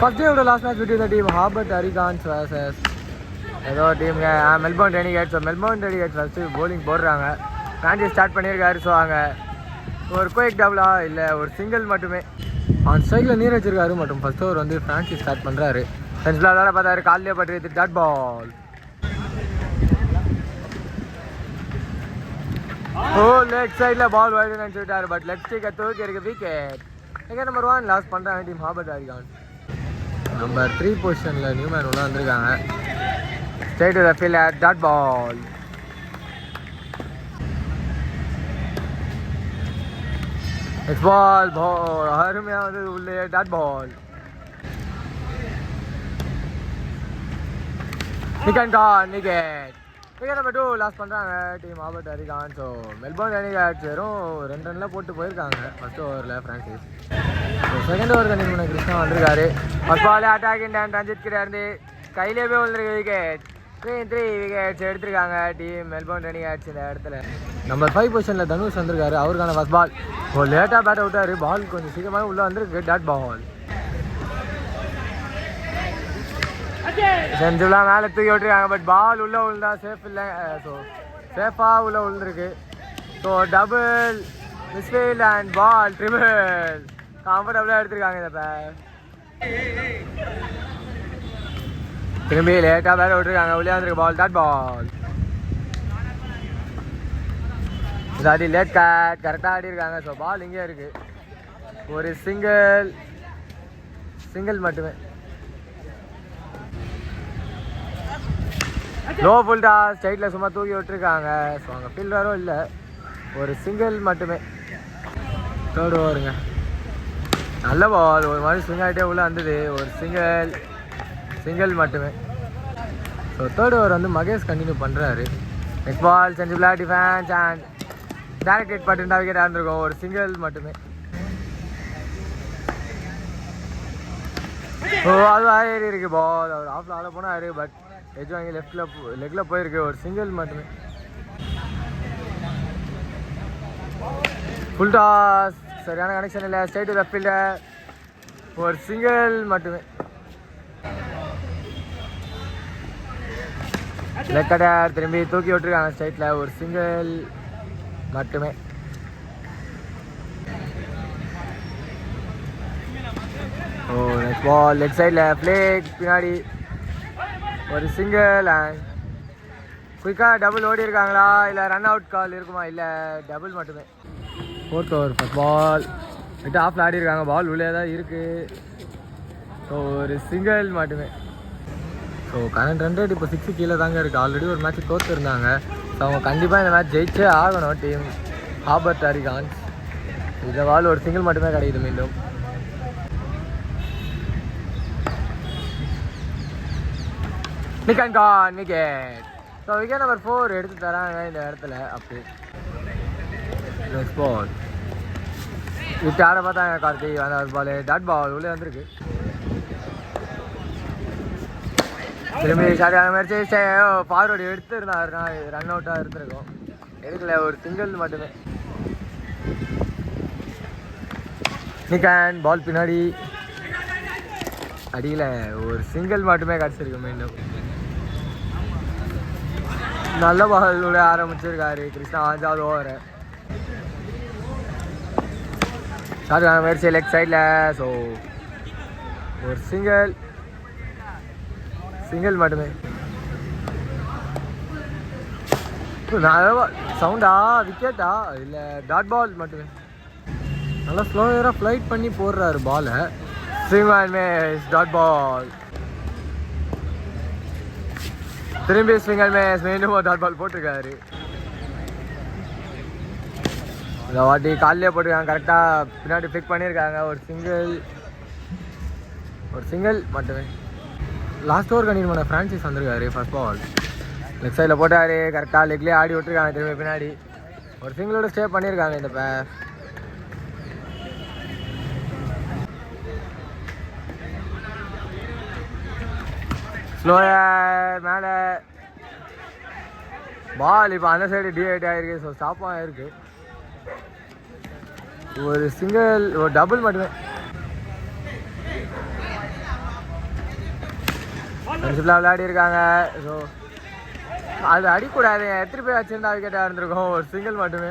First day of the last match between the team Hobart Renegades versus ஏதோ டீமுங்க Melbourne Renegades. Melbourne Renegades first bowling போடுறாங்க. Franchise start பண்ணியிருக்காரு. So அங்கே ஒரு quick டபுளா இல்லை ஒரு சிங்கிள் மட்டுமே ஆன் ஸ்ட்ரைக்கில் நீர் வச்சிருக்காரு. மற்றும் ஃபர்ஸ்ட் ஓவர் வந்து ஃப்ரான்ச்சைஸ் ஸ்டார்ட் பண்ணுறாரு. சென்ஸ்லாக விளாட பார்த்தாரு. காலிலே பட்டு டாட் பால். ஓ லெக் சைடில் பால் வைடு நினச்சி விட்டார். பட் லெக் ஸ்டிக்கை தூக்கி இருக்கு விக்கெட். விக்கெட் நம்பர் 1 லாஸ் பண்ணுறாங்க டீம் ஹாபர்ட் ரெனிகேட்ஸ். நம்பர் 3 பொசிஷனில் நியூமேன் உள்ள வந்திருக்காங்க. Straight to the field at dot ball. Next ball, அருமையா வந்து உள்ளே dot ball. Wicket. Wicket number 2 loss பண்றாங்க team Hobart Renegades. So Melbourne Renegades வெறும் 2 ரன்ல போட்டு போயிருக்காங்க ஃபர்ஸ்ட் ஓவரில் franchise. So second over continue பண்ண கிருஷ்ணா வந்திருக்காரு. ஃபர்ஸ்ட் பால் அட்டாக்கிங் டான் ரஞ்சித் கிட்ட இருந்து கையிலே போய் விழுந்திருக்கு விக்கெட். 3 விக்கெட்ஸ் எடுத்திருக்காங்க டீம் மெல்போர்ன் ரெனிகேட்ஸ் இந்த இடத்துல. நம்பர் 5 பொசிஷனில் தனுஷ் வந்திருக்காரு. அவருக்கான ஃபர்ஸ்ட் பால் லேட்டாக பேட் அவுட்டாரு. பால் கொஞ்சம் சீக்கிரமாக உள்ளே வந்திருக்கு. Dot ball. செஞ்சுலாம் மேலே தூக்கி விட்டுருக்காங்க. பட் பால் உள்ளே விழுந்தா சேஃப் இல்லை. ஸோ சேஃபாக உள்ளே விழுந்துருக்கு. So double misfield and ball triple கம்ஃபர்டபுளாக எடுத்திருக்காங்க இதை. திரும்பி லேட்டாக பேட் விட்டுருக்காங்க. உள்ளே வந்துருக்கு பால். Dot ball. இதாடி லேட் கேட் கரெக்டாக ஆடிருக்காங்க. ஸோ பால் இங்கே இருக்குது. ஒரு சிங்கிள் மட்டுமே. லோ ஃபுல்டா ஸ்ட்ரைட்டில் சும்மா தூக்கி விட்டுருக்காங்க. ஸோ அங்கே ஃபீல்டரும் இல்லை. ஒரு சிங்கிள் மட்டுமே. தேர்ட் ஓவருங்க. நல்ல பால் ஒரு மாதிரி ஸ்விங் ஆகிட்டே உள்ளே வந்தது. ஒரு சிங்கிள் மட்டுமே. ஸோ தேர்ட் ஓவர் வந்து மகேஷ் கண்டினியூ பண்ணுறாரு. நெக்ஸ்ட் பால் செஞ்சுபிளா டிஃபென்ஸ் அண்ட் டேரக்ட் ஹிட் பட்டு விக்கெட் ஆயிருந்திருக்கும். ஒரு சிங்கிள் மட்டுமே. ஓ அது ஏறி இருக்கு பால். அவர் ஆஃப்ல ஆட போனாரு. பட் எஜ் வாங்கி லெக்கில் போயிருக்கு. ஒரு சிங்கிள் மட்டுமே. ஃபுல் டாஸ் சரியான கனெக்ஷன் இல்லை. Straight to left fielder. ஒரு சிங்கிள் மட்டுமே. லெக்கடர் திரும்பி தூக்கி விட்டுருக்காங்க ஸ்ட்ரைட்டில். ஒரு சிங்கிள் மட்டுமே. ஓ நெக்ஸ்ட் பால் லெக் சைடில் ஃப்ளேக் பின்னாடி. ஒரு சிங்கிள் அண்ட் குயிக்காக டபுள் ஓடி இருக்காங்களா இல்லை ரன் அவுட் கால் இருக்குமா? இல்லை டபுள் மட்டுமே. ஃபோர்த் ஓவர் ஃபர்ஸ்ட் பால் விட்டு ஆஃப்ல ஆடி இருக்காங்க. பால் உள்ளே தான் இருக்குது. ஸோ ஒரு சிங்கிள் மட்டுமே. ஸோ கரண்ட் ரன் ரேட் இப்போ 6 கீழே தாங்க இருக்குது. ஆல்ரெடி ஒரு மேட்ச் தோற்றுருந்தாங்க. ஸோ அவங்க கண்டிப்பாக இந்த மேட்ச் ஜெயிச்சே ஆகணும் டீம் ஹாபர்ட் ரெனிகேட்ஸ். இந்த பால் ஒரு சிங்கிள் மட்டுமே கிடைக்குது மீண்டும். விக்கெட். ஸோ விக்கெட் நம்பர் 4 எடுத்து தராங்க இந்த இடத்துல. அப்படி நெக்ஸ்ட் பால் விட்டு ஆட பார்த்தாங்க கார்த்தி. அந்த பால் டாட் பால் உள்ளே வந்திருக்கு. திரும்பி சரியான மாதிரி ஃபார்வர்டு எடுத்துருந்தாருன்னா ரன் அவுட்டாக இருந்திருக்கும். எடுக்கல. ஒரு சிங்கிள் மட்டுமே. நிக்கான் பால் பின்னாடி அடியில். ஒரு சிங்கிள் மட்டுமே கிடச்சிருக்கு மீண்டும். நல்ல பால் விட ஆரம்பிச்சிருக்காரு கிருஷ்ணா 5வது ஓவரு. சரியான முயற்சி லெக் சைடில். ஸோ ஒரு சிங்கிள் மட்டுமே. சவுண்டா விக்கெட்டா இல்லை டாட் பால் மட்டுமே. நல்லா ஸ்லோயராக ஃப்ளைட் பண்ணி போடுறாரு பாலை. Dot ball. திரும்பி ஸ்விங்கல் மேஸ் மீண்டும் ஒரு டாட் பால் போட்டிருக்காரு. இந்த வாட்டி காலிலே போட்டிருக்காங்க. கரெக்டாக பின்னாடி ஃபிக் பண்ணியிருக்காங்க. ஒரு சிங்கிள் மட்டுமே. லாஸ்ட் ஓவர் கண்டினியூ பண்ண ஃப்ரான்ச்சைஸ் வந்திருக்காரு. ஃபர்ஸ்ட் பால் லெக் சைடில் போட்டார். கரெக்டாக லெக்லேயே ஆடி விட்டுருக்காங்க. திரும்பி பின்னாடி ஒரு சிங்கிளோட ஸ்டே பண்ணியிருக்காங்க இந்த பேர். ஸ்லோயர் மேலே பால். இப்போ அந்த சைடு டிஹைட் ஆகிருக்கு. ஸோ ஸ்டாப் ஆகிருக்கு. ஒரு சிங்கிள் ஒரு டபுள் மட்டுமே. ஃப்ரெண்ட்ஷிப்லாம் விளையாடி இருக்காங்க. ஸோ அது அடிக்கூடாது, எத்தனை பேர் வச்சிருந்தா விக்கெட்டாக இருந்திருக்கும். ஒரு சிங்கிள் மட்டுமே.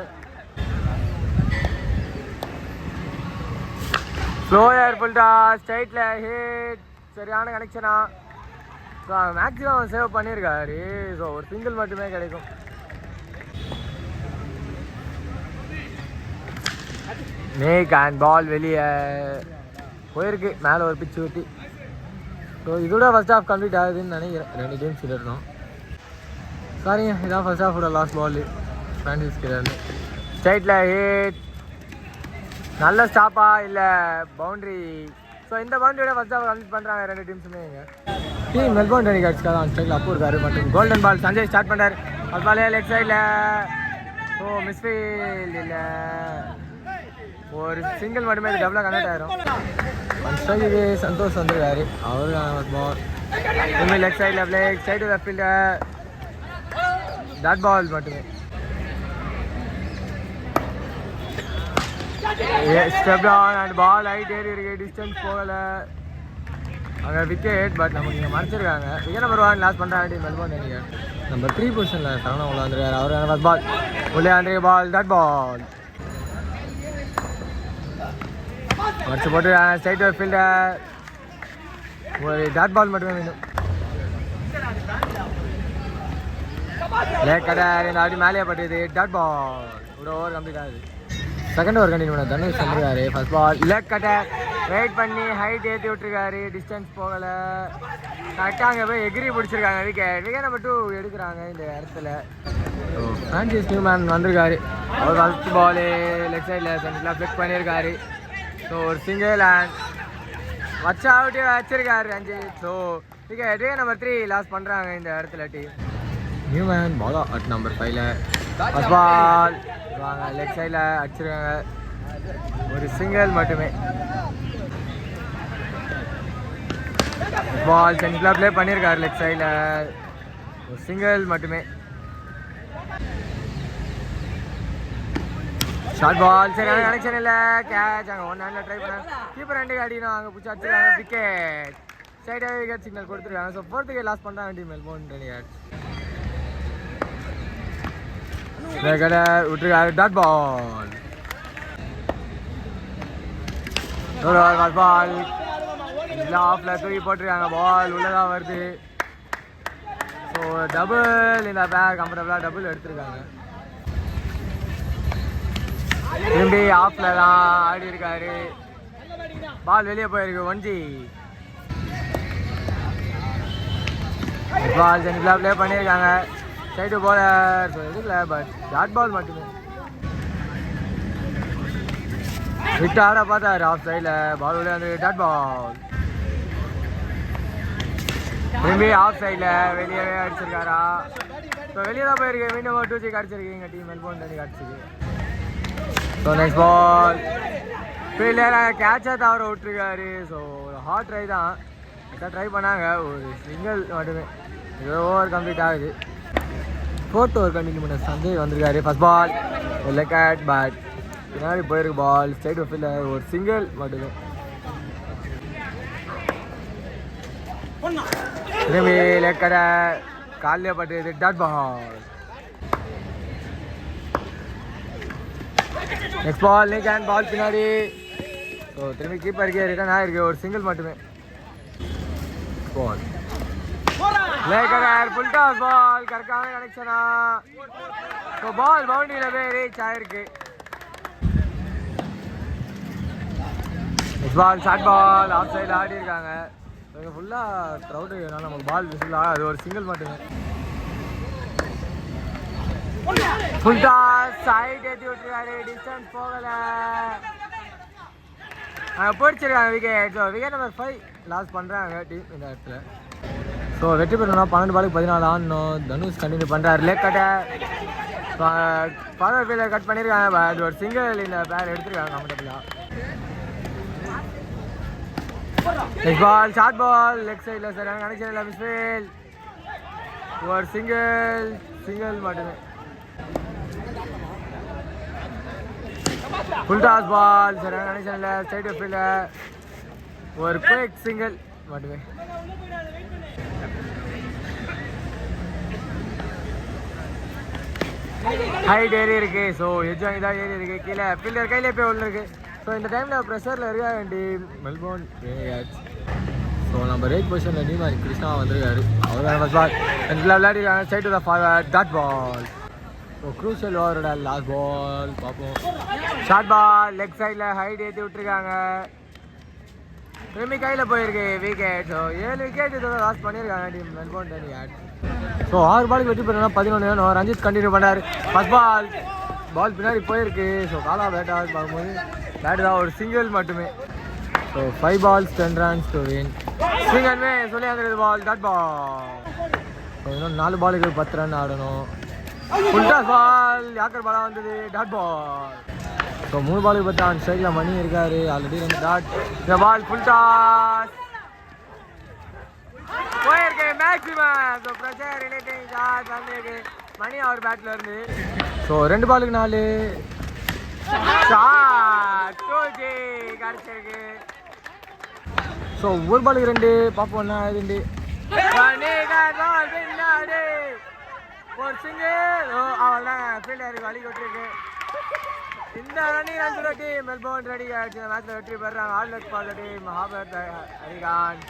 ஸ்லோயர் ஃபுல்டா ஸ்ட்ரைட்டில் ஹிட், சரியான கனெக்ஷனா. ஸோ மேக்ஸிமம் சேவ் பண்ணியிருக்காரு. ஸோ ஒரு சிங்கிள் மட்டுமே கிடைக்கும். மேக் அண்ட் பால் வெளியே போயிருக்கு, மேலே ஒரு பிச்சு ஊற்றி. ஸோ இதோட ஃபர்ஸ்ட் ஹாஃப் கம்ப்ளீட் ஆகுதுன்னு நினைக்கிறேன். 2 கேம்ஸ் விளையாடணும். சாரிங்க, இதான் ஃபர்ஸ்ட் ஹாஃபோட லாஸ்ட் பால். ஃப்ரான்சிஸ் கிட்ட ஸ்ட்ரைட்டில் ஹிட், நல்ல ஸ்டாப்பா இல்லை பவுண்ட்ரி. ஸோ இந்த பவுண்டரியோட ஃபர்ஸ்ட் ஹாஃப் கம்ப்ளீட் பண்ணுறாங்க 2 டீம்ஸுமே. டீம் மெல்போர்ன் ரெனிகேட்ஸ்க்காக தான் ஸ்ட்ரைக்கில் அப்போ இருக்காரு. மற்றும் கோல்டன் பால் சஞ்சய் ஸ்டார்ட் பண்ணுறாரு. அது பாலே லெக் சைடில். ஸோ மிஸ்ஃபீல்ட் இல்லை, ஒரு சிங்கிள் மட்டுமே டபுளாக கனெக்ட் ஆயிரும். ஸ்ட்ரைக்கு சந்தோஷ் வந்துருக்காரு. அவருக்கான பால் திரும்பி லெக் சைடில் பிளேக் side left fielder. Dot ball மட்டுமே. Step down and ball height ஏறி இருக்கு, டிஸ்டன்ஸ் போகலை. அங்கே விக்கெட், பட் நமக்கு இங்கே மறைச்சிருக்காங்க. விக்கெட் நம்பர் 1 லாஸ் பண்ணுறாங்க மெல்போர்ன் ரெனிகேட்ஸ். நம்பர் 3 பொசிஷனில் சரவணா உள்ள வந்துருக்காரு. அவருக்கான ஃபர்ஸ்ட் பால் உள்ளே ஆண்ட்ரி பால், டாட் பால் வச்சு போட்டு ஸ்ட்ரைட் ஃபீல்டர். ஒரு டாட் பால் மட்டுமே வேணும். லேக் கட்டர் இந்த ஆடி மேலேயே பட்டுது, டாட் பால். ஒரு ஓவர் கம்ப்ளீட் ஆகுது. செகண்ட் ஓவர் கண்டினியூ பண்ண தனுஷ் வந்துருக்காரு. First ball leg cutter wait பண்ணி ஹைட் ஏற்றி விட்டுருக்காரு, டிஸ்டன்ஸ் போகலை. கரெக்டாக அங்கே போய் எகிரி பிடிச்சிருக்காங்க. விக்கெட் நம்பர் 2 எடுக்கிறாங்க இந்த இடத்துல. ஃப்ரான்சிஸ் நியூமேன் வந்திருக்காரு. அவர் ஃபர்ஸ்ட் பாலு லெக் சைடில் சென்டரில் ஃபிளிக் பண்ணியிருக்காரு. ஸோ ஒரு சிங்கிள் அண்ட் வச்ச அவுட்டு வச்சிருக்காரு Ranjith. So wicket number 3 loss பண்ணுறாங்க இந்த இடத்துல team. Newman Bala at number 5ல் ஃபர்ஸ்ட் பால் வாங்க லெக் சைடில் அடிச்சிருக்காங்க. ஒரு சிங்கிள் மட்டுமே. பால் சென்டரில் ப்ளே பண்ணியிருக்காரு லெக் சைடில். ஒரு சிங்கிள் மட்டுமே. ஷார்ட் பால் சரியான கனெக்ஷன் இல்லை, கேட்ச். அங்கே 1 ஹேண்டில் ட்ரை பண்ணாங்க. கீப்பர் 2 அடினா அங்கே பிடிச்சி அடிச்சிருக்காங்க. விக்கெட் சைடாக விக்கெட் சிக்னல் கொடுத்துருக்காங்க. ஸோ 4th விக்கெட் லாஸ் பண்ணுறாங்க டீம் மெல்போர்ன் ரெனிகேட்ஸ். விட்டுருக்காரு, டாட் பால். பால் ஆஃப்ல தூக்கி போட்டிருக்காங்க. பால் உள்ளதாக வருது. ஸோ டபுள் இந்த பேக் கம்ஃபர்டபுளாக டபுள் எடுத்திருக்காங்க. திரும்பி ஆஃப்ல தான் ஆடி இருக்காரு. பால் வெளியே போயிருக்கு. 1G பால் சென்டரில் ப்ளே பண்ணியிருக்காங்க. சைடு போலர் எடுக்கல, பட் டாட் பால் மட்டுமே. விட்டு ஆட பார்த்தாரு ஆஃப் சைடில். பால் உள்ளே வந்து டாட் பால். திரும்பி ஆஃப் சைடில் வெளியவே அடிச்சிருக்காரா. ஸோ வெளியே தான் போயிருக்கு. மீண்டும் 2G அடிச்சிருக்கீங்க டீம் மெல்போர்ன் ரெனிகேட்ஸுக்கு. ஸோ நெக்ஸ்ட் பால் ஃபீல்டர் கேட்சாக தவற விட்டுருக்காரு. ஸோ ஒரு ஹாட் ட்ரை தான் ட்ரை பண்ணாங்க. ஒரு சிங்கிள் மட்டுமே. இது ஓவர் கம்ப்ளீட் ஆகுது. 4th ஓவர் கண்டினியூ பண்ண சஞ்சய் வந்திருக்காரு. ஃபர்ஸ்ட் பால் லெக் அட், பட் பின்னாடி போயிருக்கு பால். ஸ்ட்ரைட் ஃபீல்டர் ஒரு சிங்கிள் மட்டுமே. திரும்பி லெக் அட் காலிலே பட்டுது, டாட் பால். நெக்ஸ்ட் பால் நீ கேன் பால் பின்னாடி. ஸோ திரும்பி கீப்பருக்கு ரிட்டர்ன் ஆகிருக்கு. ஒரு சிங்கிள் மட்டுமே. பால் ஃபுல் டாஸ் பால் கரெக்டான கனெக்ஷனா. ஸோ பால் பவுண்டரியில் போய் ரீச் ஆகிருக்கு. Next ball short ball off சைடில் ஆடி இருக்காங்க. இங்கே ஃபுல்லாக க்ரௌடு நமக்கு பால் விசில் அது ஒரு சிங்கிள் மட்டுமே. ஃபுல் டாஸ் சைட் ஏற்றி விட்டுருக்காரு, டிஸ்டன்ஸ் போகலை. போயிடுச்சிருக்காங்க விக்கெட். ஸோ விக்கெட் நம்பர் 5 லாஸ் பண்ணுறாங்க டீம் இந்த இடத்துல. ஸோ வெற்றி பெறணும்னா 12 பாலுக்கு 14 ஆடணும். தனுஷ் கண்டினியூ பண்ணுறாரு. லேக் கட்டை ஃபார்வர்ட் ஃபீல்டர் கட் பண்ணியிருக்காங்க. பட் ஒரு சிங்கிள் இந்த பேர் எடுத்துருக்காங்க கம்ஃபர்டபுளாக. Next ball short ball leg சைடில் சார் கனெக்ஷன் இல்லை, மிஸ்ஃபீல்ட். ஒரு சிங்கிள் மட்டுமே. ஃபுல் டாஸ் பால் சரியான கனெக்ஷன் இல்லை, ஸ்ட்ரைட் ஃபீல்டர். ஒரு குயிக் சிங்கிள் மட்டுமே. ஹைட் ஏறி இருக்கு. ஸோ எஜ்ஜாங் இதாக ஏறி இருக்கு. கீழே ஃபீல்டர் கையிலே போய் உள்ள இருக்கு. ஸோ இந்த டைமில் ப்ரெஷரில் இருக்க டீம் மெல்போர்ன் ரெனிகேட்ஸ். ஸோ நம்ம ரைட் பொசிஷனில் நீமாரி கிருஷ்ணா வந்திருக்காரு. அவர் தான் ஃபர்ஸ்ட் பால் விளையாடிருக்காங்க. Straight to the forward dot ball. So crucial ஓவரோட லாஸ்ட் பால் பார்ப்போம். ஷார்ட் பால் லெக் சைடில் ஹைட் ஏற்றி விட்டுருக்காங்க. திரும்பி கையில் போயிருக்கு விக்கெட். ஸோ 7 விக்கெட் இதோட லாஸ் பண்ணியிருக்காங்க டீம் மெல்போர்ன் ரெனிகேட்ஸ். ஸோ 6 பாலுக்கு வெற்றி பெறணும் 11 ரன். ரஞ்சித் கண்டினியூ பண்ணார். ஃபர்ஸ்ட் பால் பின்னாடி போயிருக்கு. ஸோ காலா பேட் ஆகுது பார்க்கும்போது பேட் தான் ஒரு சிங்கிள் மட்டுமே. So 5 balls 10 runs to win. சிங்கன்மே சொல்லி அந்த பால் டாட் பால். ஸோ இன்னும் 4 பாலுக்கு 10 ரன் ஆடணும். ஃபுல் டாஸ் பால் யாக்கர் பாலாக வந்தது டாட் பால். ஸோ 3 பாலுக்கு 10 ஆன் ஸ்ட்ரைக்கில் மணி இருக்காரு. Already 2 dot. இந்த பால் ஃபுல் டாஸ் போயிருக்கு maximum. So pressure relating shot வந்திருக்கு மணி அவர் பேட்டில் இருந்து. ஸோ 2 பாலுக்கு 4 ஷாட் டோஜி கிடச்சிருக்கு. ஸோ 1 பாலுக்கு 2 பார்ப்போம் என்ன ஆகுதுண்டு. பின்னாடி ஒரு சிங்கிள். அவள்தான் ஃபீல்டருக்கு வழி கொட்டிருக்கு. இந்த running runs team Melbourne Renegades இந்த மேட்ச்ல வெற்றி பெறாங்க. All luck for the team Hobart ஹரிகான்.